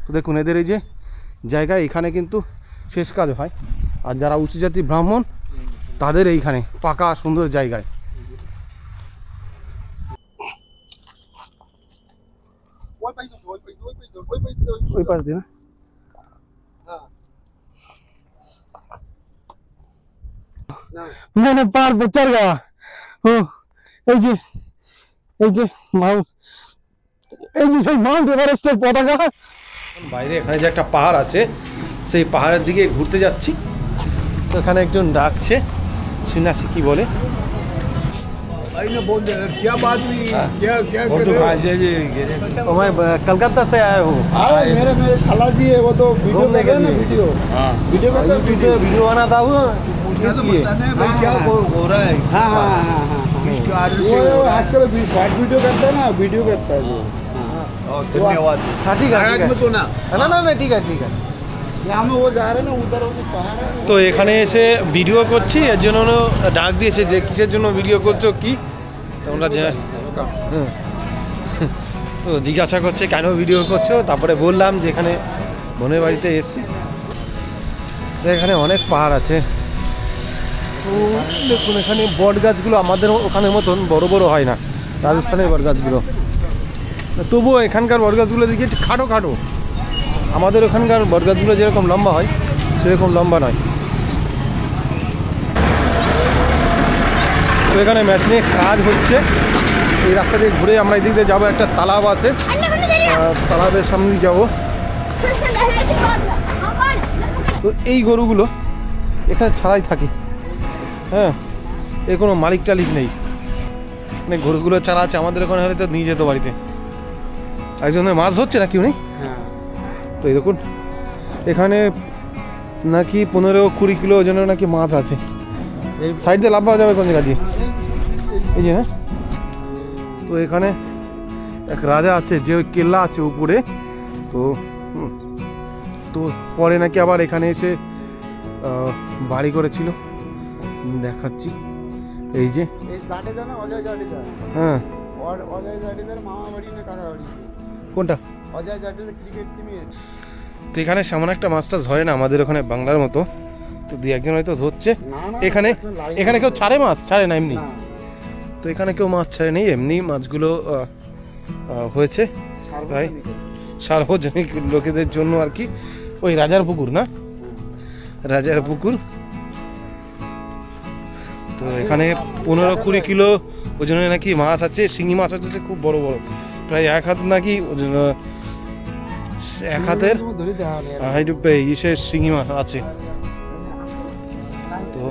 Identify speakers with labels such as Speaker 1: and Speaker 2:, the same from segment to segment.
Speaker 1: তো দেখুন এদের এই যে জায়গায় এখানে কিন্তু শেষ কাজ হয়, আর যারা উঁচু জাতি ব্রাহ্মণ তাদের এইখানে পাকা সুন্দর জায়গায়। ওই পাশ দিয়ে না मैंने पार पे चढ़ गया। এই যে মাউন্ট এভারেস্টের পতাকা। বাইরে এখানে যে একটা পাহাড় আছে সেই পাহাড়ের দিকে ঘুরতে যাচ্ছি। তো এখানে একজন ডাকছে, শুনাছি কি বলে।
Speaker 2: क्या बात हुई? क्या क्या कर रहे हो?
Speaker 1: मैं कलकत्ता से आया हूँ।
Speaker 2: मेरे साला जी है, वो तो वीडियो
Speaker 1: घूमने के लिए। वीडियो बनाता हूँ,
Speaker 2: क्या हो रहा है? वो आजकल शॉर्ट वीडियो करता है ना, वीडियो करता है।
Speaker 1: धन्यवाद। हाँ ठीक है,
Speaker 2: तो ना
Speaker 1: ना ठीक है
Speaker 2: यहाँ में वो जा रहे हैं ना, उधर वो पहाड़ है।
Speaker 1: তো এখানে এসে ভিডিও করছি, এর জন্য ডাক দিয়েছে যে কিসের জন্য ভিডিও করছো কি তোমরা। তো জিজ্ঞাসা করছে কেন ভিডিও করছো, তারপরে বললাম যে এখানে বোনের বাড়িতে এসছি। এখানে অনেক পাহাড় আছে। তো দেখুন এখানে বট গাছগুলো আমাদের ওখানের মতন বড় বড় হয় না, রাজস্থানের বট গাছগুলো। তবুও এখানকার বট গাছগুলো দেখি একটু খাটো খাটো, আমাদের ওখানকার বট গাছগুলো যেরকম লম্বা হয় সেরকম লম্বা নয়। তো এখানে মেশিনে কাজ হচ্ছে। এই রাস্তা দিয়ে ঘুরে আমরা এই দিক দিয়ে যাবো, একটা তালাব আছে, তালাবের সামনে যাবো। তো এই গরুগুলো এখানে ছাড়াই থাকে, হ্যাঁ, এর কোনো মালিক টালিক নেই, মানে গরুগুলো ছাড়া আছে। আমাদের ওখানে হলে তো নিয়ে যেত বাড়িতে। একজন মাছ ধরছে না কেউ নেই। তো এই দেখুন এখানে নাকি 15-20 কিলো ওজনের নাকি মাছ আছে। সাইড দিয়ে লাভ পাওয়া যাবে কোন জায়গা দিয়ে, এই যে। হ্যাঁ, তো এখানে এক রাজা আছে, যে ওই কেল্লা আছে উপরে। তো পরে নাকি আবার এখানে এসে বাড়ি করেছিল, দেখাচ্ছি। এই যে হ্যাঁ, কোনটা তো এখানে সামনে একটা মাছটা ধরে না আমাদের ওখানে বাংলার মতো। তো দুই একজন হয়তো ধরছে এখানে। এখানে কেউ ছাড়ে মাছ, ছাড়ে না এমনি। তো এখানে কেউ মাছ ছাড়ে নেই, এমনি মাছগুলো হয়েছে প্রায় সার্বজনিক লোকেদের জন্য আর কি। ওই রাজার পুকুর না, রাজার পুকুর। তো এখানে 15-20 কিলো ওজনে নাকি মাছ আছে, শিঙি মাছ আছে খুব বড় বড়, প্রায় 1 হাত নাকি ওজন, 1 হাতের ইসের শিঙি মাছ আছে। তো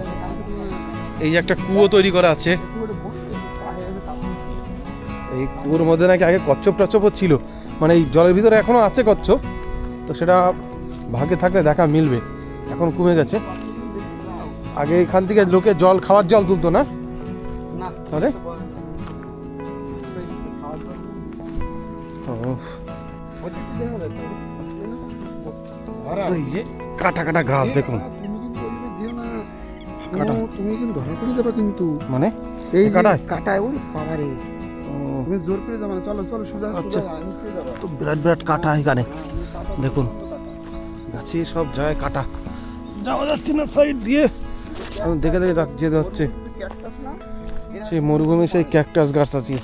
Speaker 1: এই যে একটা কুয়ো তৈরি করা আছে, এই কুয়োর মধ্যে নাকি আগে কচ্ছপ টচ্ছপও ছিল, মানে এই জলের ভিতরে এখনো আছে কচ্ছপ। তো সেটা ভাগে থাকলে দেখা মিলবে, এখন কমে গেছে। আগে এখান থেকে লোকে জল, খাওয়ার জল তুলতো না, তাহলে এই যে কাটা কাটা ঘাস দেখুন।
Speaker 2: তুমি কিন্তু ধরা পড়ে যাবে কিন্তু, মানে
Speaker 1: এই কাটায়
Speaker 2: ওই পাহাড়ে তুমি জোর করে যাবে না। চলো সোজা।
Speaker 1: আচ্ছা, তো বিরাট বিরাট কাটা এখানে দেখুন, গাছে সব যায় কাটা, যাওয়া যাচ্ছে না সাইড দিয়ে। আমি দেখে যেতে হচ্ছে। সেই মরুভূমি, সেই ক্যাকটাস গাছ আছে,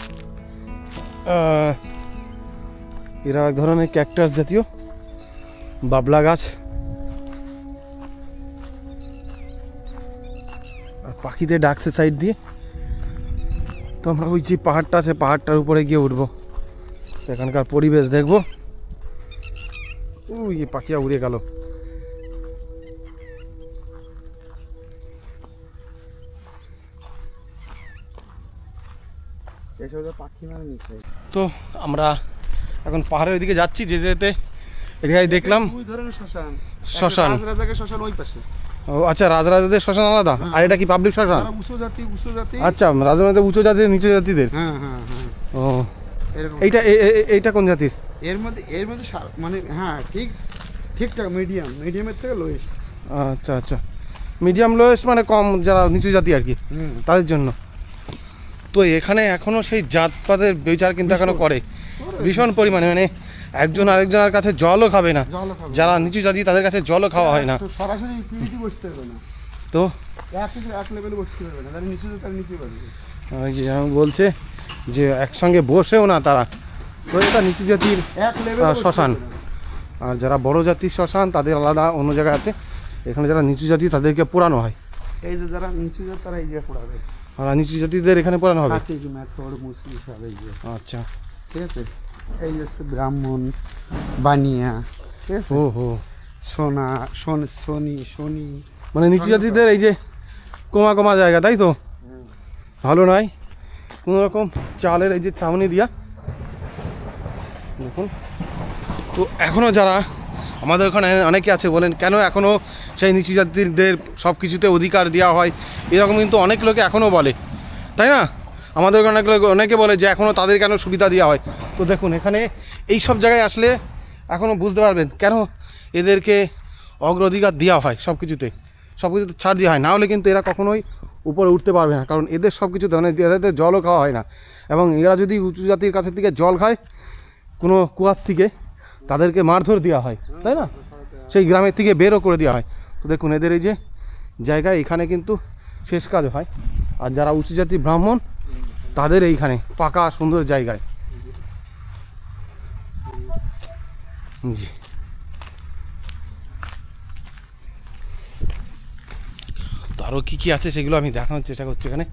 Speaker 1: এরা এক ধরনের ক্যাকটাস জাতীয় বাবলা গাছ। আর পাখিদের ডাকছে সাইড দিয়ে। তো আমরা ওই যে পাহাড়টা আছে, পাহাড়টার উপরে গিয়ে উঠবো, এখানকার পরিবেশ দেখবো। ওই পাখিয়া উড়ে গেল। তো আমরা এখন পাহাড়ের ওইদিকে যাচ্ছি, যেতে যেতে এদিকে দেখলাম শ্মশান। ও আচ্ছা, রাজরাজাদের শ্মশান আলাদা, আর এটা কি পাবলিক শ্মশান? আচ্ছা, রাজরাজাদের উঁচু জাতির, নিচু জাতিদের। ও এইটা কোন জাতির?
Speaker 2: এর মধ্যে মানে হ্যাঁ ঠিকঠাক মিডিয়ামের থেকে লোয়েস্ট।
Speaker 1: আচ্ছা, মিডিয়াম লোয়েস্ট মানে কম, যারা নিচু জাতি আর কি, তাদের জন্য। তো এখানে এখনো সেই জাতপাতের বিচার কিন্তু এখনো করে ভীষণ পরিমাণে, মানে একজন আরেকজনের কাছে জলও খাবে না, যারা নিচু জাতি তাদের কাছে জলও খাওয়া হয় না।
Speaker 2: সরাসরি পিড়িতে বসতে পারবে না,
Speaker 1: তো
Speaker 2: এক লেভেলে বসতে পারবে না, যারা নিচু তারা নিচে পারবে।
Speaker 1: ওই যে বলছে যে একসঙ্গে বসেও না তারা, তো এটা নিচু জাতির শ্মশান। আর যারা বড় জাতির শ্মশান তাদের আলাদা অন্য জায়গায় আছে, এখানে যারা নিচু জাতি তাদেরকে পোড়ানো হয়।
Speaker 2: এই যে যারা নিচু জাতি তারা এই যে পোড়াবে,
Speaker 1: আর নিচু জাতিদের এখানে পোড়ানো হবে। আচ্ছা
Speaker 2: ঠিক আছে, এই হচ্ছে ব্রাহ্মণ, বানিয়া, ঠিক আছে,
Speaker 1: ও হো,
Speaker 2: সোনা, শনি,
Speaker 1: মানে নিচু জাতিদের এই যে কমা কমা জায়গা, তাই তো? ভালো নয় কোনো রকম চালের এই যে ছাউনি দিয়া দেখুন। তো এখনও যারা আমাদের ওখানে অনেকে আছে বলেন কেন এখনও সেই নিচু জাতিদের সব কিছুতে অধিকার দেওয়া হয়, এরকম কিন্তু অনেক লোকে এখনও বলে, তাই না? আমাদের ওখানে অনেকে বলে যে এখনও তাদের কেন সুবিধা দেওয়া হয়। তো দেখুন এখানে এই সব জায়গায় আসলে এখনও বুঝতে পারবেন কেন এদেরকে অগ্রাধিকার দেওয়া হয়, সব কিছুতে ছাড় দেওয়া হয়, না হলে কিন্তু এরা কখনোই উপরে উঠতে পারবে না। কারণ এদের সব কিছুতে মানে এদের জলও খাওয়া হয় না, এবং এরা যদি উঁচু জাতির কাছের থেকে জল খায় কোনো কুয়ার থেকে, তাদেরকে মারধর দেওয়া হয়, তাই না? সেই গ্রামের থেকে বেরও করে দেওয়া হয়। তো দেখুন এদের এই যে জায়গায় এখানে কিন্তু শেষ কাজ হয়, আর যারা উঁচু জাতির ব্রাহ্মণ তাদের এইখানে পাকা সুন্দর জায়গায়। জি, তো আরও কী কী আছে সেগুলো আমি দেখানোর চেষ্টা করছি এখানে।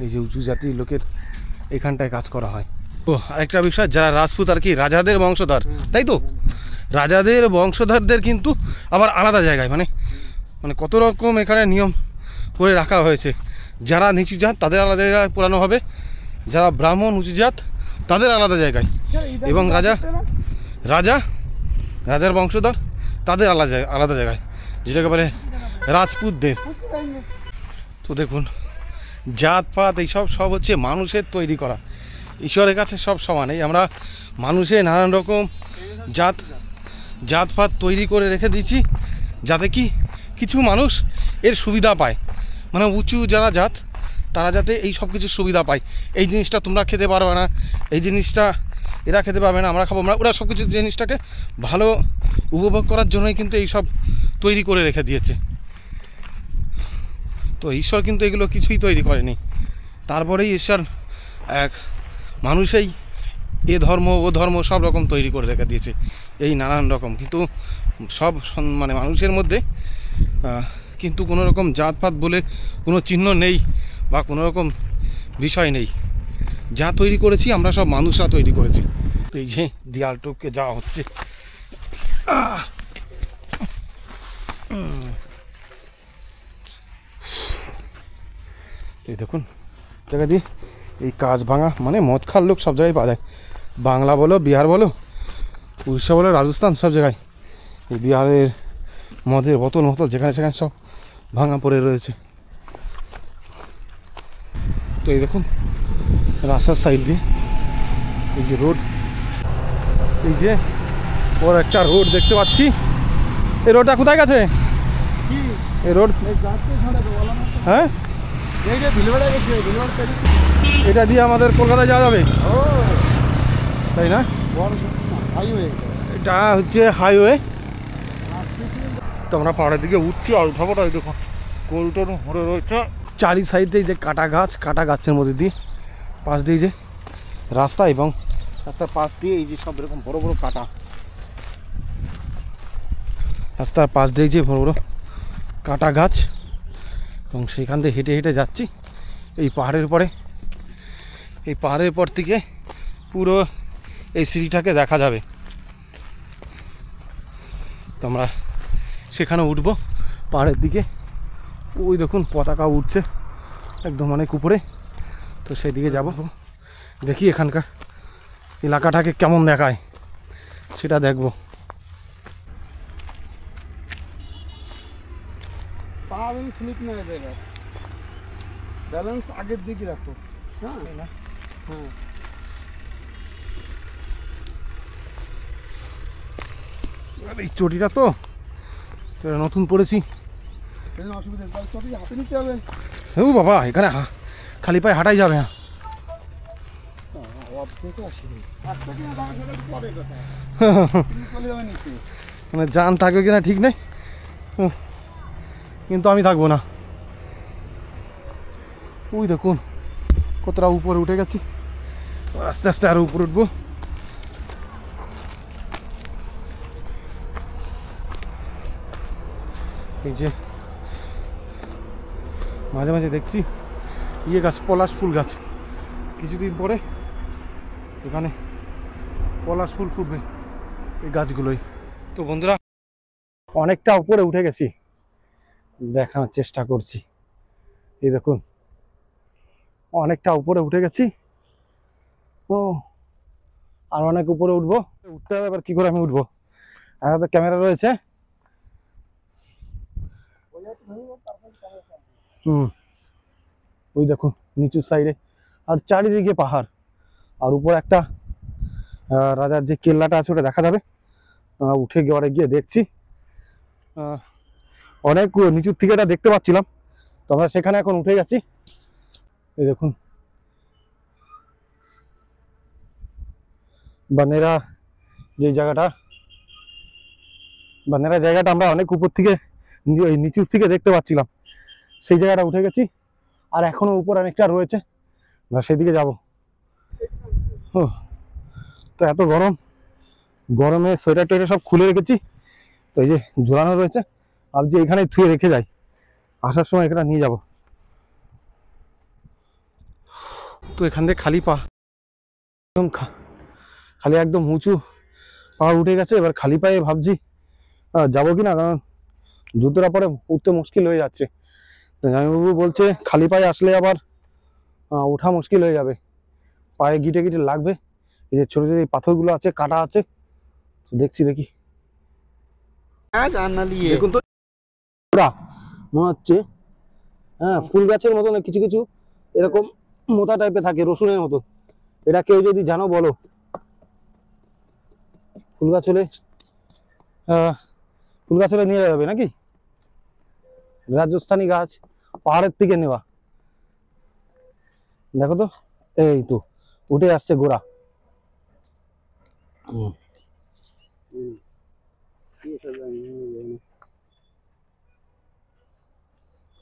Speaker 1: এই যে উঁচু জাতির লোকের এখানটায় কাজ করা হয়। ও আরেকটা বিষয়, যারা রাজপুত আর কি রাজাদের বংশধর, তাই তো? রাজাদের বংশধরদের কিন্তু আবার আলাদা জায়গায়, মানে কত রকম এখানে নিয়ম করে রাখা হয়েছে। যারা নিচু জাত তাদের আলাদা জায়গায় পোড়ানো হবে, যারা ব্রাহ্মণ উঁচু জাত তাদের আলাদা জায়গায়, এবং রাজার বংশধর তাদের আলাদা জায়গায়, যেটাকে বলে রাজপুতদের। তো দেখুন জাতপাত এইসব সব হচ্ছে মানুষের তৈরি করা, ঈশ্বরের কাছে সব সমান। এই আমরা মানুষের নানান রকম জাতপাত তৈরি করে রেখে দিচ্ছি, যাতে কি কিছু মানুষ এর সুবিধা পায়, মানে উঁচু যারা জাত তারা যাতে এই সব কিছু সুবিধা পায়। এই জিনিসটা তোমরা খেতে পারবে না, এই জিনিসটা এরা খেতে পারবে না, আমরা খাবো, ওরা সব কিছু জিনিসটাকে ভালো উপভোগ করার জন্যই কিন্তু এই সব তৈরি করে রেখে দিয়েছে। তো ঈশ্বর কিন্তু এগুলো কিছুই তৈরি করেনি, তারপরেই ঈশ্বর এক মানুষেই এ ধর্ম ও ধর্ম সব রকম তৈরি করে রেখে দিয়েছে, এই নানান রকম। কিন্তু সব মানে মানুষের মধ্যে কিন্তু কোনো রকম জাতপাত বলে কোনো চিহ্ন নেই বা কোনো রকম বিষয় নেই। যা তৈরি করেছি আমরা সব মানুষরা তৈরি করেছি। তো এই যে দেয়াল টপকে যাওয়া হচ্ছে, এই দেখুন জায়গা দিয়ে এই কাজ ভাঙা, মানে মদ খাওয়ার লোক সব জায়গায় পাওয়া যায়, বাংলা বলো, বিহার বলো, উড়িষ্যা বলো, রাজস্থান, সব জায়গায় এই বিহারের মদের বোতল যেখানে সেখানে সব ভাঙা পড়ে রয়েছে। তো এই দেখুন রাস্তার সাইড দিয়ে এই যে রোড, এই যে ওর একটা রোড দেখতে পাচ্ছি। এই রোডটা কোথায় গেছে? এই রোড, হ্যাঁ এটা দিয়ে আমাদের কলকাতায় যাওয়া যাবে, তাই না? এটা হচ্ছে হাইওয়ে। তো আমরা পাহাড়ের দিকে উঠছি, আর উঠাবো না, দেখুন গরুটা ভরে রয়েছে চারি সাইডে, যে কাটা গাছের মধ্যে দিয়ে পাশ দিয়ে যে রাস্তা, এবং রাস্তার পাশ দিয়ে এই যে সব এরকম বড় বড় কাটা, রাস্তার পাশ দিয়ে যে বড় বড় কাটা গাছ, এবং সেখান থেকে হেঁটে হেঁটে যাচ্ছি এই পাহাড়ের উপরে। এই পাহাড়ের পর থেকে পুরো এই সিঁড়িটাকে দেখা যাবে। তো আমরা সেখানে উঠবো পাহাড়ের দিকে, ওই দেখুন পতাকা উঠছে একদম অনেক উপরে। তো সেই দিকে যাব, দেখি এখানকার এলাকাটাকে কেমন দেখায় সেটা দেখব।
Speaker 2: স্লিপ না দেবে, ব্যালেন্স আগের দিকে রাখো। হ্যাঁ হ্যাঁ,
Speaker 1: এই চটিটা তো নতুন পড়েছি,
Speaker 2: অসুবিধা হাতে নিতে হবে।
Speaker 1: বাবা এখানে খালি পায়ে হাঁটাই যাবে না। মানে জান থাকবে কিনা ঠিক নেই, কিন্তু আমি থাকবো না। ওই দেখুন কতটা উপরে উঠে গেছি, আস্তে আস্তে আরো উপরে উঠবো। এই যে মাঝে মাঝে দেখছি ইয়ে গাছ, পলাশ ফুল গাছ, কিছুদিন পরে এখানে পলাশ ফুল ফুটবে এই গাছগুলোই। তো বন্ধুরা অনেকটা উপরে উঠে গেছি, দেখানোর চেষ্টা করছি। এই দেখুন অনেকটা উপরে উঠে গেছি। ও আর অনেক উপরে উঠবো, উঠতে হবে। এবার কি করে আমি উঠবো, একটা ক্যামেরা রয়েছে। ওই দেখুন নিচু সাইডে আর চারিদিকে পাহাড়, আর উপর একটা রাজার যে কেল্লাটা আছে ওটা দেখা যাবে। উঠে গিয়ে দেখছি, অনেক নিচুর থেকে এটা দেখতে পাচ্ছিলাম, তো আমরা সেখানে এখন উঠে গেছি। এই দেখুন বানেরা যে জায়গাটা, বানেরা জায়গাটা আমরা অনেক উপর থেকে নিচুর থেকে দেখতে পাচ্ছিলাম, সেই জায়গাটা উঠে গেছি। আর এখনো উপর অনেকটা রয়েছে, আমরা সেদিকে যাব। তো এত গরম, গরমে সোয়েটার টোয়েটার সব খুলে রেখেছি, তো এই যে ঝোলানো রয়েছে, ভাবছি এখানে থুয়ে রেখে যাই, আসার সময় এখানে নিয়ে যাব। তো এখান থেকে খালি পা, একদম খালি একদম উঁচু পাহাড় উঠে গেছে। এবার খালি পায়ে ভাবছি যাবো কিনা, কারণ জুতোটা পরে উঠতে মুশকিল হয়ে যাচ্ছে। জামাইবাবু বলছে খালি পায়ে আসলে আবার ওঠা মুশকিল হয়ে যাবে, পায়ে গিটে গিটে লাগবে। এই যে ছোট ছোট এই পাথরগুলো আছে, কাটা আছে, দেখছি দেখি। দেখুন তো মনে হচ্ছে হ্যাঁ ফুল গাছের মতন কিছু কিছু এরকম মোটা টাইপের থাকে, রসুনের মতো। এটা কেউ যদি জানো বলো। ফুল গাছ হলে নিয়ে যাবে নাকি, রাজস্থানী গাছ, পাহাড়ের থেকে নেওয়া। দেখো তো এই তো উঠে আসছে গোড়া।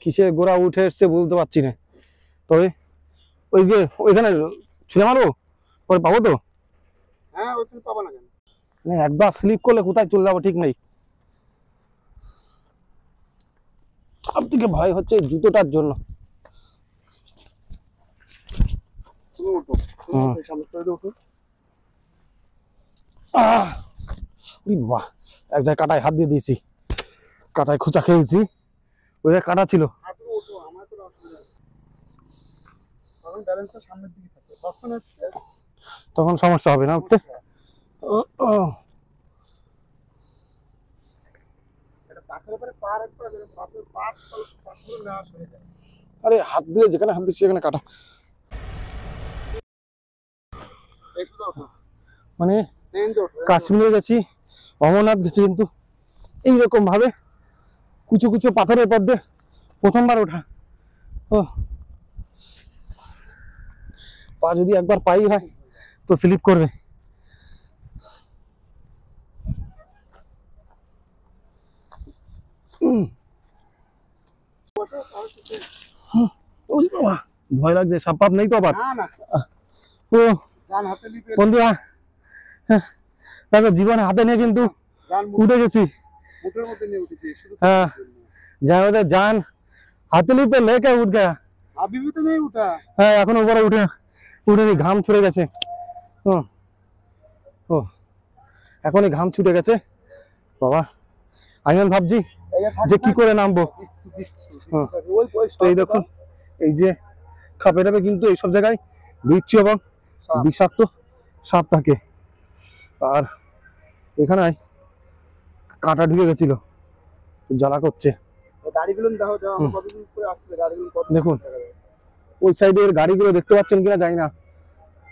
Speaker 1: কিসের গোড়া উঠে এসছে বলতে পারছি না, তবে ওই যে ওইখানে ছুঁড়ে মারবো পরে পাবো তো।
Speaker 2: হ্যাঁ ওইখানে পাবো না কেন,
Speaker 1: একবার স্লিপ করলে কোথায় চলে যাবো ঠিক নেই। সব থেকে ভয় হচ্ছে জুতোটার জন্য। বাহ, এক জায়গায় কাটায় হাত দিয়ে দিয়েছি, কাটায় খোঁচা খেয়েছি, ওই জায়গায় কাটা ছিল। তখন সমস্যা হবে না উঠতে। আরে হাত দিয়ে যেখানে হাত দিচ্ছি সেখানে কাটা, মানে কাশ্মীরে গেছি, অমরনাথ গেছি, কিন্তু এইরকম ভাবে কুচু কুচু পাথরের পর দিয়ে প্রথমবার ওঠা। ও পা যদি একবার পাই হয় তো স্লিপ করবে। ভয় লাগছে, সাপ পাপ নেই তো আবার। ও বন্ধুরা দেখো জীবন হাতে নিয়ে কিন্তু উঠে গেছি। हाँ जहाँ उधर जान हाथली पे लेके उठ गया,
Speaker 2: अभी भी तो नहीं उठा।
Speaker 1: हाँ এখন উপরে উঠে ঘাম ছুটে গেছে। ও এখনই ঘাম ছুটে গেছে বাবা। আমি ভাবছি যে কি করে নামবো। তো এই দেখুন এই যে খাপে টাপে কিন্তু এইসব জায়গায় বিচ্ছু এবং বিষাক্ত সাপ থাকে, আর এখানে কাঁটা ঢুকে গেছিল, জ্বালা করছে। দেখুন ওই সাইডের গাড়িগুলো দেখতে পাচ্ছেন কিনা জানি না,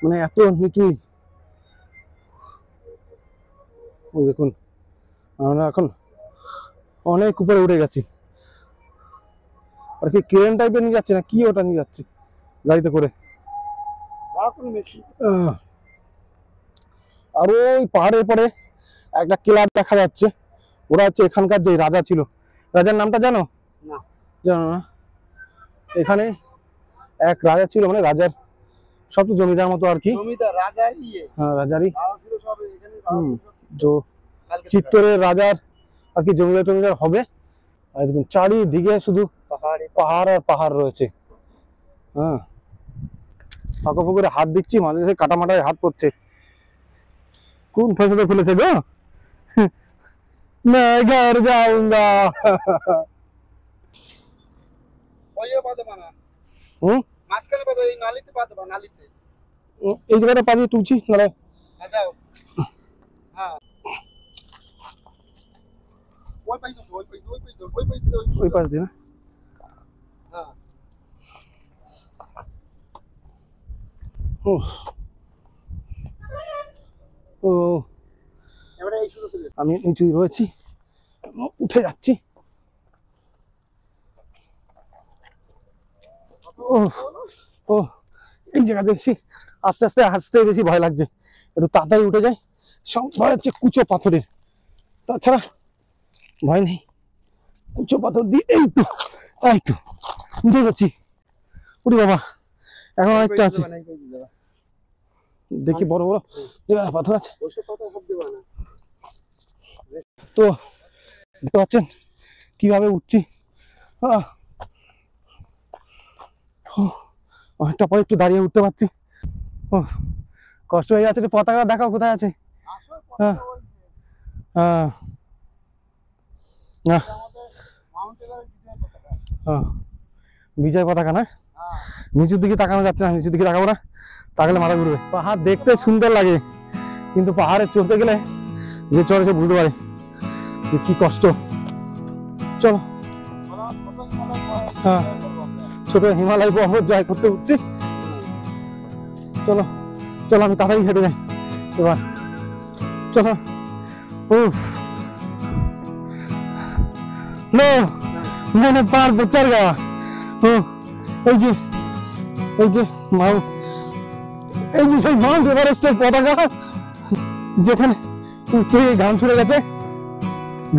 Speaker 1: মানে এত নিচুই। ওই দেখুন আমরা এখন অনেক উপরে উঠে গেছি। আর কি ক্রেন টাইপের নিয়ে যাচ্ছে না কি, ওটা নিয়ে যাচ্ছে গাড়িতে করে। আর ওই পাহাড়ের পরে একটা কিলা দেখা যাচ্ছে, ওরা হচ্ছে এখানকার যে রাজা ছিল। রাজার নামটা জানো?
Speaker 2: না
Speaker 1: জানো না? এখানে এক রাজা ছিল, মানে রাজার সব তো জমিদার মতো আর কি।
Speaker 2: জমিদার রাজারই
Speaker 1: হ্যাঁ রাজারই।
Speaker 2: ছিল সব এখানে।
Speaker 1: চিত্তরের রাজার আর কি জমিদার টমিদার হবে। আর দেখুন চারিদিকে শুধু পাহাড় আর পাহাড় রয়েছে। হ্যাঁ ফাঁকা ফুকুরে হাত দিচ্ছি, মাঝে মাঝে কাটামাটায় হাত পড়ছে। কোন ফসলে ফেলেছে গো? मैं घर जाऊंगा।
Speaker 2: মাঝখানে পাবে, এই নালিতে পাবে, নালিতে
Speaker 1: এই জায়গাটা পাবি তুলছি নালে।
Speaker 2: যাও হ্যাঁ ওই পাশ দাও, ওই
Speaker 1: পাশ দিয়ে না।
Speaker 2: হ্যাঁ
Speaker 1: ও
Speaker 2: এবারে এই শুরু করে
Speaker 1: আমি নিচুই রয়েছি, উঠে যাচ্ছি। ও ও এই জায়গা দেখছি আস্তে আস্তে হাঁটতে বেশি ভয় লাগছে, একটু তাড়াতাড়ি উঠে যায়। সব ভয় হচ্ছে কুচো পাথরের, তাছাড়া ভয় নেই। কুচো পাথর দিয়ে এই তো উঠে গেছি। উঠি বাবা, এখন অনেকটা আছে, দেখি বড় বড় যেখানে পাথর আছে। তো দেখতে পাচ্ছেন কিভাবে উঠছি। অনেকটা পরে একটু দাঁড়িয়ে উঠতে পারছি। ও কষ্ট হয়ে যাচ্ছে। পতাকা দেখাও কোথায় আছে। হ্যাঁ হ্যাঁ বিজয় পতাকা না? নিচুর দিকে তাকানো যাচ্ছে না, নিচুর দিকে তাকাবো না, তাকালে মাথা ঘুরবে। পাহাড় দেখতে সুন্দর লাগে, কিন্তু পাহাড়ে চড়তে গেলে যে চড়ে সে বুঝতে পারে যে কি কষ্ট। চলো হ্যাঁ ছোট হিমালয় পর্বত জয় করতে উঠছি। চলো চলো আমি তাড়াতাড়ি হেঁটে যাই এবার। চলো লো मैंने पार चढ़ गया। এই যে সেই মাউন্ট এভারেস্টের পতাকা, যেখানে ঘাম ছুড়ে গেছে,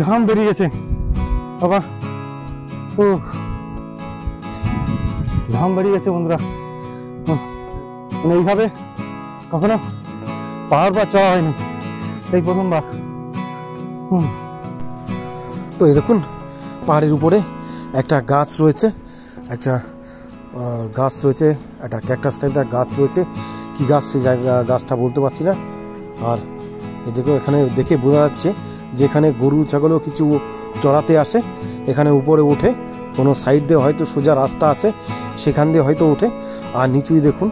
Speaker 1: ঘাম বেরিয়ে গেছে বাবা। ঘাম বেরিয়ে গেছে বন্ধুরা। মানে এইভাবে কখনো পাহাড় পর চড়া হয়নি, এই প্রথমবার। তো এই দেখুন পাহাড়ের উপরে একটা গাছ রয়েছে, একটা ক্যাকটাস টাইপের গাছ রয়েছে। কি গাছ সেই গাছটা বলতে পারছি না। আর এদিকে এখানে দেখে বোঝা যাচ্ছে যে এখানে গরু ছাগলও কিছু চড়াতে আসে। এখানে উপরে ওঠে, কোনো সাইড দিয়ে হয়তো সোজা রাস্তা আছে, সেখান দিয়ে হয়তো ওঠে। আর নিচুই দেখুন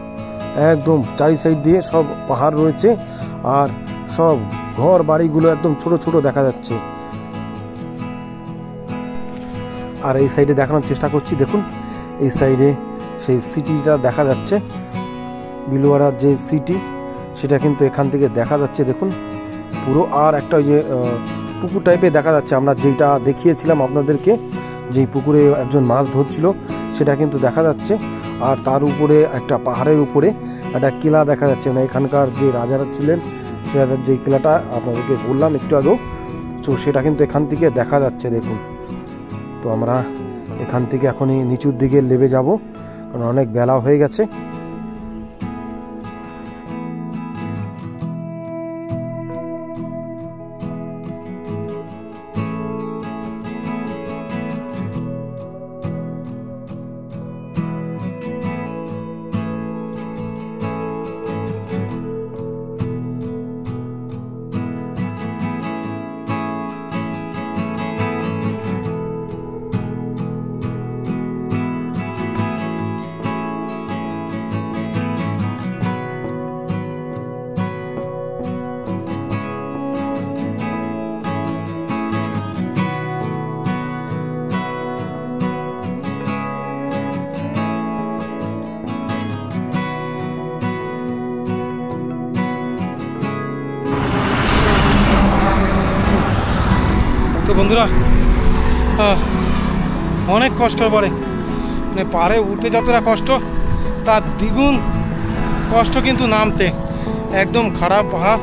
Speaker 1: একদম চারি সাইড দিয়ে সব পাহাড় রয়েছে, আর সব ঘর বাড়িগুলো একদম ছোট ছোট দেখা যাচ্ছে। আর এই সাইডে দেখানোর চেষ্টা করছি, দেখুন এই সাইডে সেই সিটিটা দেখা যাচ্ছে, বিলুয়ারার যে সিটি, সেটা কিন্তু এখান থেকে দেখা যাচ্ছে দেখুন পুরো। আর একটা ওই যে পুকুর টাইপের দেখা যাচ্ছে, আমরা যেটা দেখিয়েছিলাম আপনাদেরকে, যেই পুকুরে একজন মাছ ধরছিল, সেটা কিন্তু দেখা যাচ্ছে। আর তার উপরে একটা পাহাড়ের উপরে একটা কিলা দেখা যাচ্ছে, মানে এখানকার যে রাজারা ছিলেন সে রাজার যে কিলাটা আপনাদেরকে বললাম একটু আগেও, তো সেটা কিন্তু এখান থেকে দেখা যাচ্ছে দেখুন। তো আমরা এখান থেকে এখনই নিচুর দিকে নেমে যাব, কারণ অনেক বেলা হয়ে গেছে। তো বন্ধুরা অনেক কষ্টের পরে, মানে পাহাড়ে উঠতে যতটা কষ্ট তার দ্বিগুণ কষ্ট কিন্তু নামতে। একদম খারাপ পাহাড়,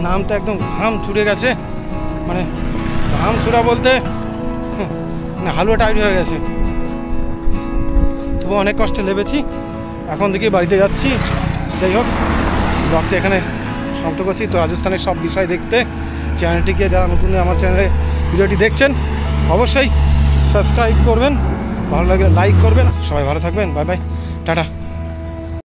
Speaker 1: নামটা একদম ঘাম ছুটে গেছে, মানে ঘাম ছুটা বলতে মানে হালুয়া টাইট হয়ে গেছে। তবু অনেক কষ্টে লেবেছি, এখন থেকে বাড়িতে যাচ্ছি। যাই হোক, ব্লগটা এখানে সমাপ্ত করছি। তো রাজস্থানের সব বিষয় দেখতে চ্যানেলটিকে, যারা নতুন আমার চ্যানেলে ভিডিওটি দেখছেন, অবশ্যই সাবস্ক্রাইব করবেন, ভালো লাগলে লাইক করবেন। সবাই ভালো থাকবেন, বাই বাই, টাটা।